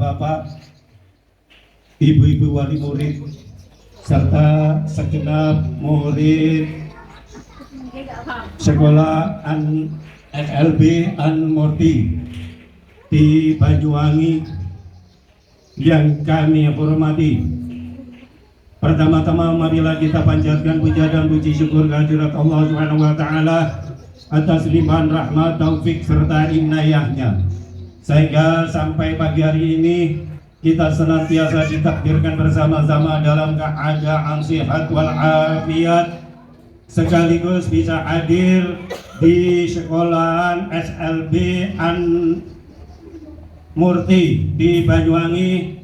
bapak-bapak, ibu-ibu wali murid, serta segenap murid sekolah SLB An-Murti di Banyuwangi yang kami hormati. Pertama-tama marilah kita panjatkan puja dan puji syukur kehadirat Allah Subhanahu wa taala atas limpahan rahmat, taufik serta inayahnya, sehingga sampai pagi hari ini kita senantiasa ditakdirkan bersama-sama dalam keadaan sehat walafiat, sekaligus bisa hadir di sekolahan SLB An-Murti di Banyuwangi,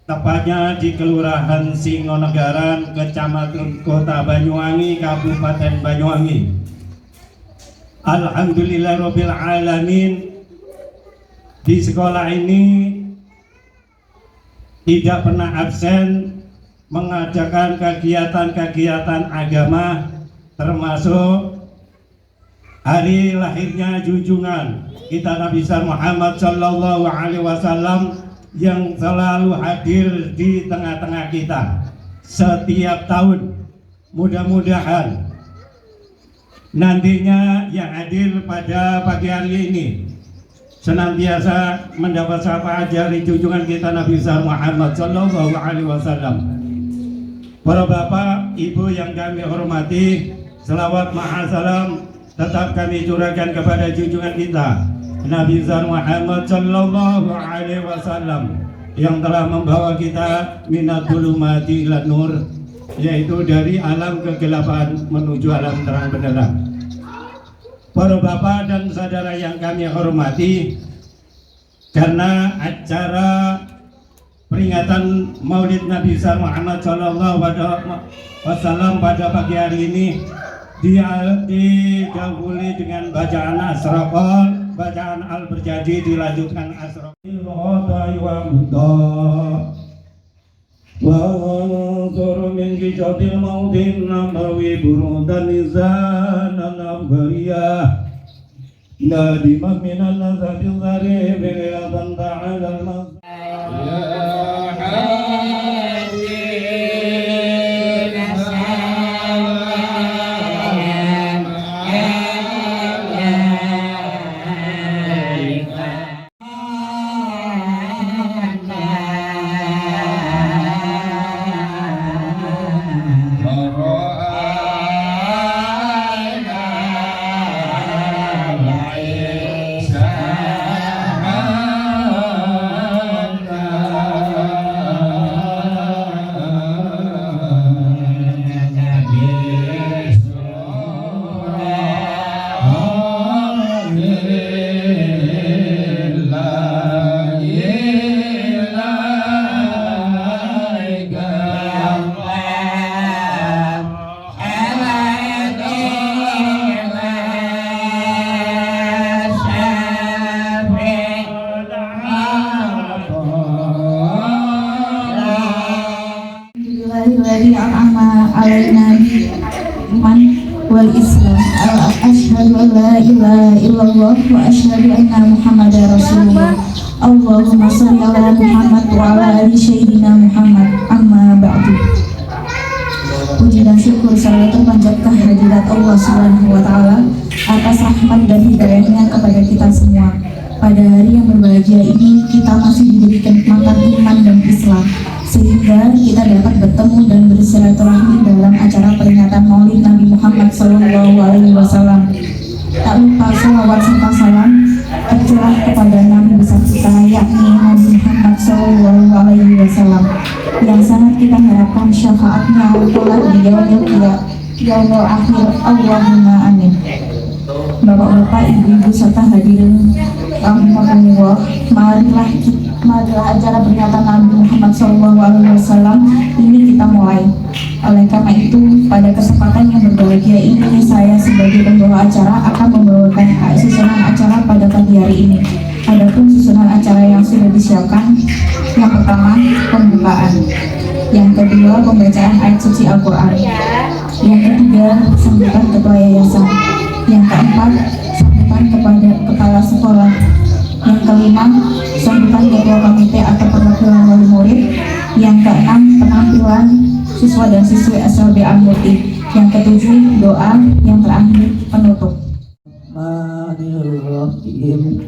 tepatnya di Kelurahan Singonegaran, Kecamatan Kota Banyuwangi, Kabupaten Banyuwangi. Alhamdulillahirabbil alamin, di sekolah ini tidak pernah absen mengadakan kegiatan-kegiatan agama, termasuk hari lahirnya junjungan kita Nabi Muhammad Sallallahu Alaihi Wasallam yang selalu hadir di tengah-tengah kita setiap tahun. Mudah-mudahan nantinya yang hadir pada pagi hari ini senantiasa mendapat syafaat dari junjungan kita Nabi Muhammad Sallallahu Alaihi Wasallam. Para bapak, ibu yang kami hormati, selawat ma'asalam tetap kami curahkan kepada junjungan kita Nabi Muhammad Sallallahu Alaihi Wasallam yang telah membawa kita minatul zulumati ilan nur, yaitu dari alam kegelapan menuju alam terang benderang. Para bapak dan saudara yang kami hormati, karena acara peringatan Maulid Nabi Muhammad Sallallahu Alaihi Wasallam pada pagi hari ini didahului dengan bacaan asraqal, bacaan al-berjadi, dilanjutkan asraqal wa ansur min kijatil maudin nabawi burudan nizanan abgariyah nadimah minan nazabil zarib ilatan ta'ala wal Islam. Asyhadu an la ilaha illallah wa asyhadu anna Muhammadar Rasulullah. Allahumma shalli ala Muhammad wa ala ali sayyidina Muhammad. Amma ba'du. Puji dan syukur selalu terpanjat kehadirat Allah Subhanahu wa taala atas rahmat dan hidayahnya kepada kita semua. Pada hari yang berbahagia ini kita masih diberi kenikmatan iman dan Islam, sehingga kita dapat bertemu dan bersilaturahmi dalam acara peringatan Maulid Nabi Muhammad Sallallahu Alaihi Wasallam. Tak lupa selawat serta salam tercurah kepada Nabi besar kita, yakni Nabi Muhammad Sallallahu Alaihi Wasallam, yang sangat kita harapkan syafaatnya kelak di yaumul akhir. Allahumma amin. Bapak-bapak, ibu-ibu serta hadirin rahimakumullah, marilah acara peringatan Nabi Muhammad SAW ini kita mulai. Oleh karena itu, pada kesempatan yang berbahagia ini, saya sebagai pembawa acara akan membawakan susunan acara pada pagi hari ini. Adapun susunan acara yang sudah disiapkan, yang pertama pembukaan, yang kedua pembacaan ayat suci Al-Quran, yang ketiga sambutan ketua yayasan, yang keempat sambutan kepada kepala sekolah, Yang kelima, sambutan ketua komite atau perwakilan wali murid. Yang keenam, penampilan siswa dan siswi SLB Al-Muti. Yang ketujuh, doa. Yang terakhir, penutup. Bismillahirrahmanirrahim.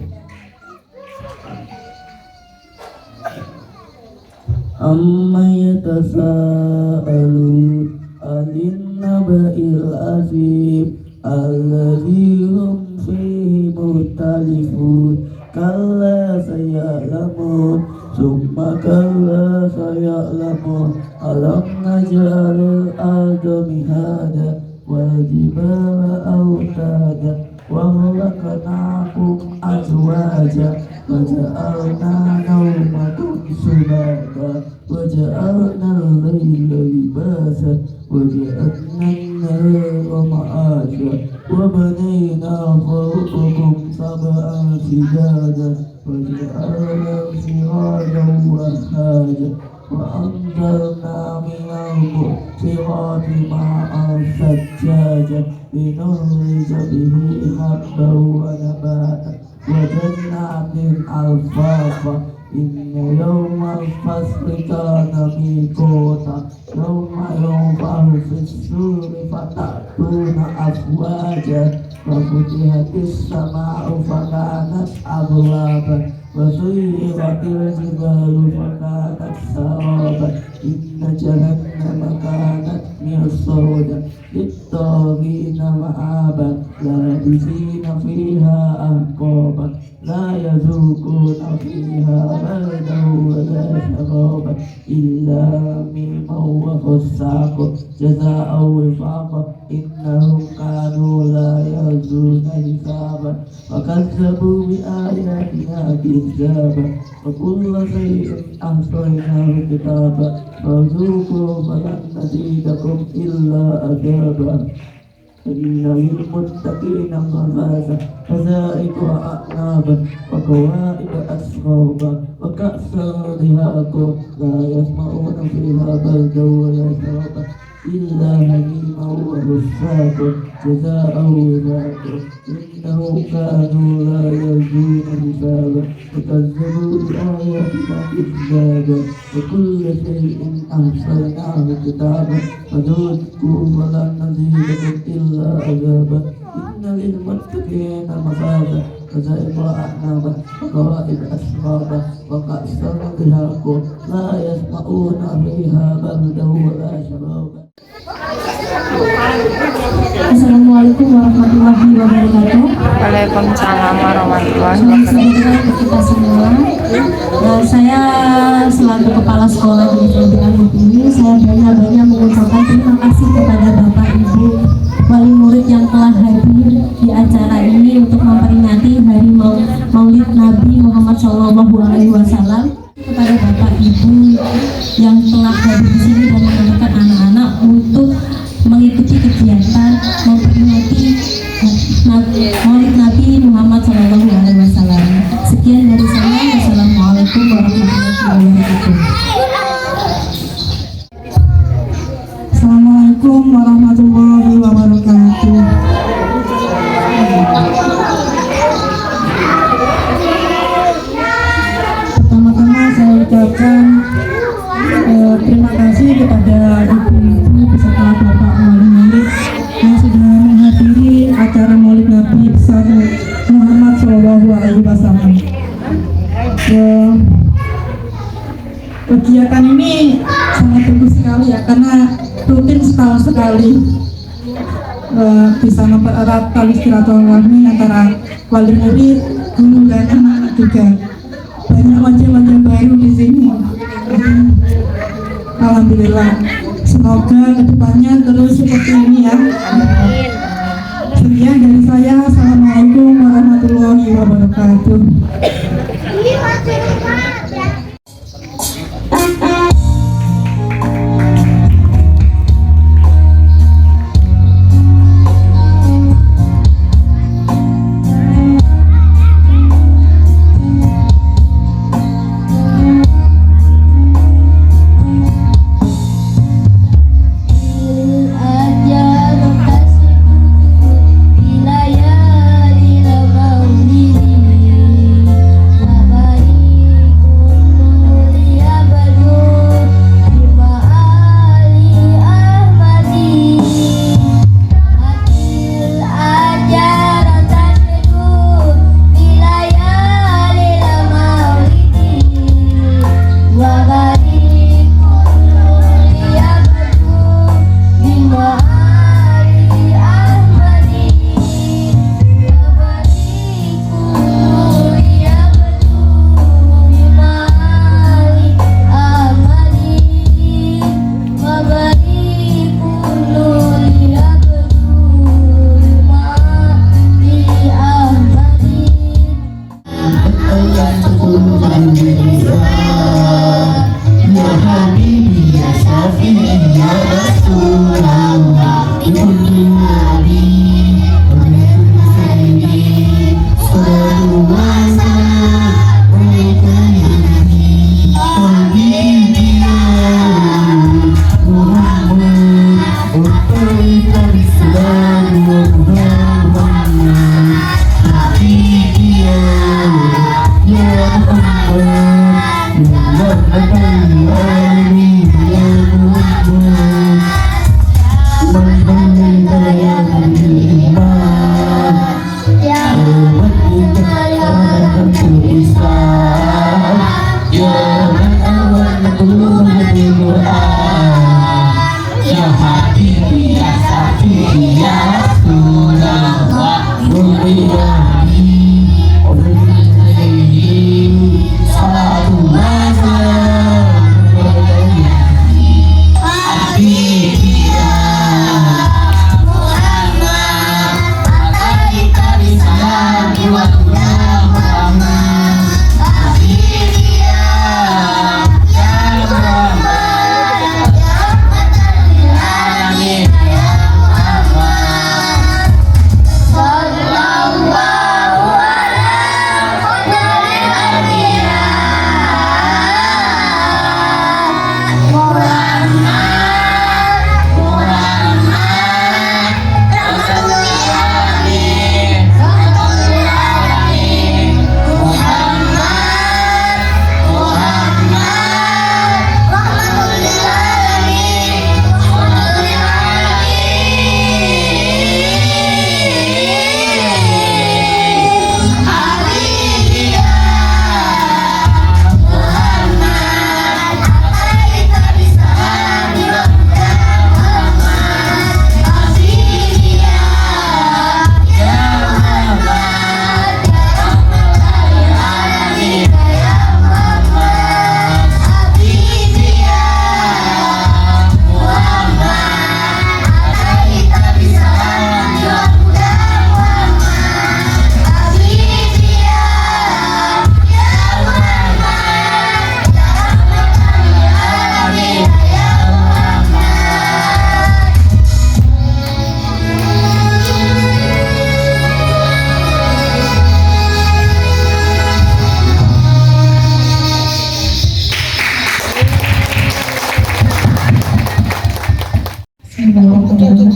Amma yatasaalun 'anil naba'il 'azim alladzi hum fihi mukhtalifun. Kalla saya'lamun summa kalla saya'lamun. Alam naj'alil arda mihada wal jibala awtada wa khalaqnakum azwaja wa ja'alna nawmakum subata wa ja'alna al-layla libasa wa ja'alna an-nahara ma'asha wa banayna fawqakum sab'an shidada wa ja'alna sirajan wahhaja wa anzalna minal mu'sirati ma'an sajjaja linukhrija bihi habban wa nabata wa jannatin alfafa. Inna yawmal fasli kana miqata yawma yunfahu fis-suri fatatuna afwaja wa futihatis sama'u fakanat abwaba wa suyyiratil jibalu fakanat saraba. Inna jahannama kanat mirsada lit-taghina ma'aba labisina fiha ahqaba la yazuquna fiha bardan wa la sharaba illa mimman wa ghassaqa jazaa'an wifaqa. Innahum kanu la yarjuna hisaba wa kazzabu bi ayatina kizzaba wa kulla shay'in ahsaynahu kitaba fadhuqu falan nazidakum illa adaba. Inna lil muttaqina mafaza fazaiqu a'naba wa qawaida asghaba wa ka'san dihaqa la yasma'una fiha bardan wa la sharaba illa hamiman wa ghassaqa jazaa'an wifaqa. Innahum kanu la yarjuna hisaba wa kazzabu bi ayatina kizzaba wa kulla shay'in ahsaynahu kitaba fadhuqu falan nazidakum illa adaba. Inna lil muttaqina mafaza fazaiqu a'naba wa qawaid asghaba wa ka'san dihaqa la yasma'una fiha bardan wa la sharaba. Assalamualaikum warahmatullahi wabarakatuh. Waalaikumsalam warahmatullahi Selamat wabarakatuh. untuk kita semua. Saya selaku kepala sekolah di SLB Al-Muti ini, saya banyak-banyak mengucapkan terima kasih kepada Bapak Ibu wali murid yang telah hadir di acara ini untuk memperingati Hari Maulid Nabi Muhammad SAW. Kepada Bapak Ibu yang telah hadir di sini dan mengajarkan anak-anak untuk mengikuti kegiatan memperingati Maulid Nabi Muhammad SAW. Sekian dari saya. Wassalamualaikum warahmatullahi wabarakatuh. Assalamualaikum warahmatullahi wabarakatuh. Pertama-tama saya ucapkan terima kasih kepada ibu-ibu beserta bapak wali murid yang sudah menghadiri acara Maulid Nabi besar Muhammad SAW. Kegiatan ini sangat bagus sekali ya, karena rutin setahun sekali bisa mempererat tali silaturahmi antara wali murid, guru dan anak juga. Banyak wajah-wajah baru di sini. Alhamdulillah. Semoga kedepannya terus seperti ini ya. Sekian dari saya. Assalamualaikum warahmatullahi wabarakatuh.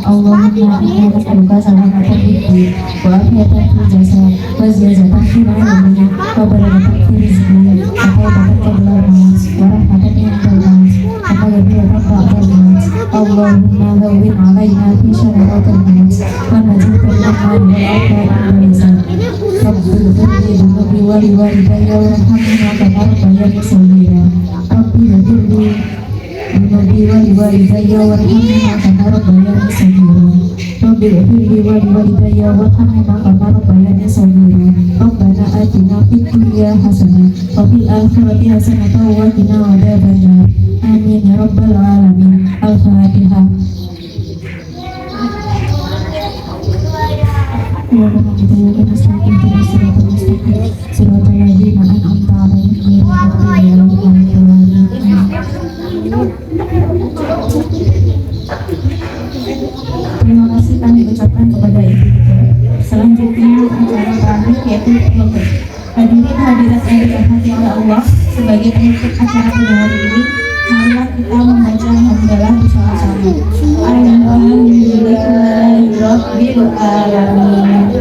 Allahumma inna nas'aluka salamatan fid wa afiyatan fil jasad wa ziyadatan fil ilmi wa barakatan fil rizqi wa tawbatan qabla al-maut wa rahmatan inda al-maut wa maghfiratan ba'da al-maut. Allahumma hawwin 'alaina fi syahratil maut wa najibna min al-awqat al-mizan. Rabbil firli dhunubi wa liwalidayya warhamhuma kama rabbayani shaghira. Rabbil firli Nabi wali walidayya warhamhuma kama rabbayani shaghira. Rabbi ighfirli wali walidayya warhamhuma kama rabbayani shaghira. Rabbana atina fid dunya hasanah wa fil akhirati hasanah wa qina adzabannar. Amin ya rabbal alamin. Al-Fatihah. Terima kasih kami ucapkan kepada Ibu. Selanjutnya acara terakhir yaitu penutup. Hadirin hadirat yang dirahmati oleh Allah, sebagai penutup acara pada hari ini, marilah kita membaca hamdalah bersama-sama. Alhamdulillahirabbil alamin.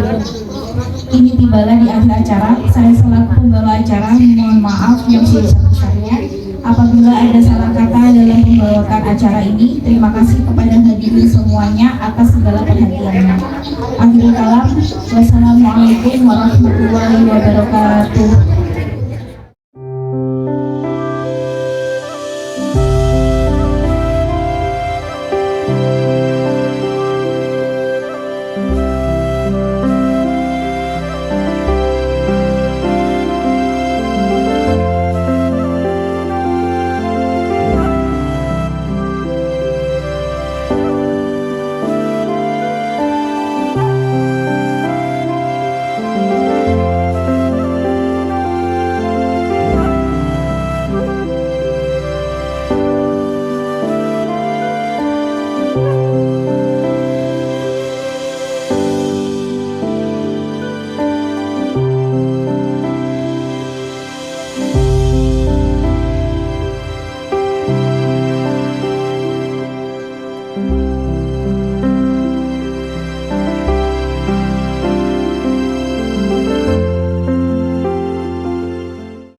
Ini tibalah di akhir acara. Saya selaku pembawa acara mohon maaf yang sebesar-besarnya apabila ada salah kata dalam membawakan acara ini. Terima kasih kepada hadirin semuanya atas segala perhatiannya. Akhirul kalam, wassalamualaikum warahmatullahi wabarakatuh.